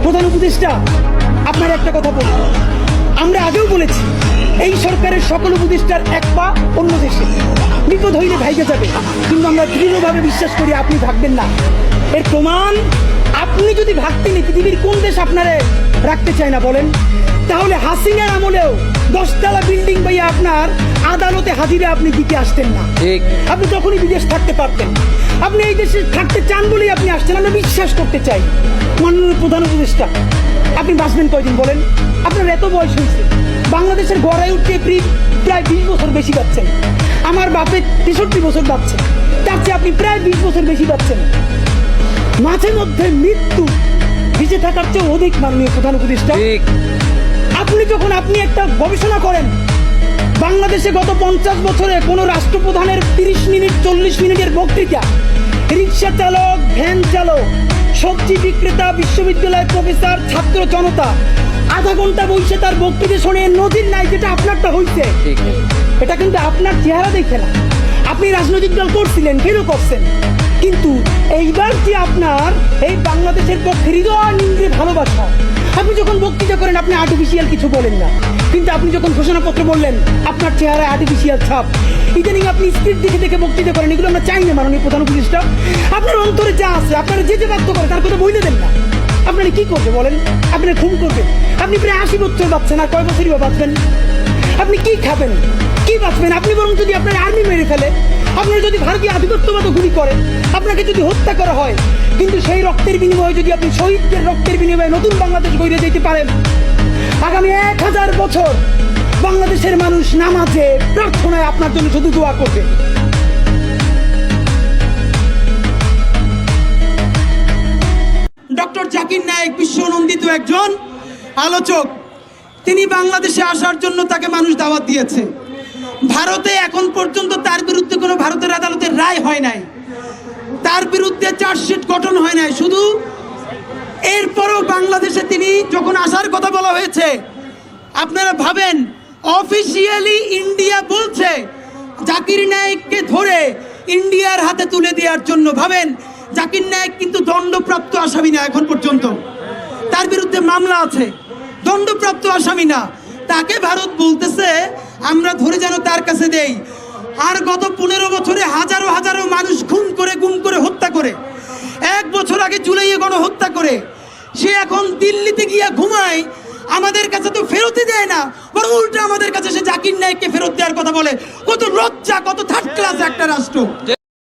প্রধান উপদেষ্টা, আপনার একটা কথা বলবো, আমরা আগেও বলেছি এই সরকারের সকল উপদেষ্টার এক পা অন্য দেশে, বিপদ হইলে ভাইগে যাবে, কিন্তু আমরা দৃঢ়ভাবে বিশ্বাস করি আপনি ভাগবেন না। এর প্রমাণ, আপনি যদি ভাগতেন পৃথিবীর কোন দেশ আপনারে রাখতে চায় না বলেন? তাহলে হাসিনার আমলেও 10 তলা বিল্ডিং পাইয়া আপনার আদালতে হাজিরা আপনি দিতে আসতেন না। আপনি তখনই বিদেশ থাকতে পারতেন। আপনি এই দেশে থাকতে চান বলেই আপনি আসছেন। আমরা বিশ্বাস করতে চাই মাননীয় প্রধান উপদেষ্টা, আপনি বাঁচবেন কয়দিন বলেন? আপনার এত বয়স হয়েছে, বাংলাদেশের গড়ায় উঠতে প্রায় 20 বছর বেশি পাচ্ছেন। আমার বাপের 63 বছর পাচ্ছে, তার চেয়ে আপনি প্রায় 20 বছর বেশি পাচ্ছেন। মাঝে মধ্যে মৃত্যু বেঁচে থাকার চেয়ে অধিক মাননীয় প্রধান উপদেষ্টা। আপনি একটা গবেষণা করেন, বাংলাদেশে গত 50 বছরে কোন রাষ্ট্রপ্রধানের 30 মিনিট 40 মিনিটের বক্তৃতা, রিক্সা চালক, ভ্যান চালক, সবজি বিক্রেতা, বিশ্ববিদ্যালয়ের প্রফেসর, ছাত্র জনতা আধা ঘন্টা বসে তার বক্তৃতা শুনে নজির নাই, যেটা আপনারটা হইছে। এটা কিন্তু আপনার চেহারা দেখে না, আপনি রাজনৈতিক দল করছিলেন, কেন করছেন, কিন্তু এইবার যে আপনার এই বাংলাদেশের পক্ষে হৃদয় নিংড়ে ভালোবাসা, আপনি যখন বক্তৃতা করেন আপনি আর্টিফিশিয়াল কিছু বলেন না, কিন্তু আপনি যখন ঘোষণাপত্র বললেন আপনার চেহারায় আর্টিফিশিয়াল ছাপ। ইদানিং আপনি স্ক্রিপ্ট দেখে দেখে বক্তৃতা করেন, এগুলো আমরা চাই না মাননীয় প্রধান উপদেষ্টা। আপনার অন্তরে যা আছে, আপনারা যে বাধ্য করে তার কথা বলে দেন না। আপনারা কি করবে বলেন? আপনারা খুন করবেন। আপনি প্রায় 80 বছর বাঁচছেন, আর কয় বছরই বা বাঁচবেন? আপনি কি খাবেন, কি বাঁচবেন? আপনি বরং যদি আপনার আর্মি মেরে ফেলে, আপনার যদি ভারতীয় আধিপত্যবাদ গুলি করে, আপনাকে যদি হত্যা করা হয়, কিন্তু সেই রক্তের বিনিময়ে যদি আপনি শহীদদের রক্তের বিনিময়ে নতুন বাংলাদেশ গড়ে যেতে পারেন, আগামী 1000 বছর বাংলাদেশের মানুষ নামাজে প্রার্থনায় আপনার জন্য শুধু দোয়া করবে। ডক্টর জাকির নায়েক বিশ্বনন্দিত একজন আলোচক, তিনি বাংলাদেশে আসার জন্য তাকে মানুষ দাওয়াত দিয়েছে। ভারতে এখন পর্যন্ত তার বিরুদ্ধে কোনো ভারতের আদালতের রায় হয় নাই, তার বিরুদ্ধে চার্জশিট গঠন হয় নাই। শুধু এরপরও বাংলাদেশে তিনি যখন আসার কথা বলা হয়েছে, আপনারা ভাবেন অফিসিয়ালি ইন্ডিয়া বলছে জাকির নায়েককে ধরে ইন্ডিয়ার হাতে তুলে দেওয়ার জন্য। ভাবেন, জাকির নায়েক কিন্তু দণ্ডপ্রাপ্ত আসামি না, এখন পর্যন্ত তার বিরুদ্ধে মামলা আছে, দণ্ডপ্রাপ্ত আসামি না। তাকে ভারত বলতেছে আমরা ধরে যেন তার কাছে দেই। আর গত 15 বছরে হাজারো হাজারো মানুষ খুন করে, গুম করে, হত্যা করে, 1 বছর আগে জুলাইয়ে গণহত্যা করে সে এখন দিল্লিতে গিয়ে ঘুমায়। আমাদের কাছে তো ফেরতই দেয় না, বরং উল্টা আমাদের কাছে সে জাকির নায়েককে ফেরত দেওয়ার কথা বলে। কত লজ্জা, কত থার্ড ক্লাস একটা রাষ্ট্র।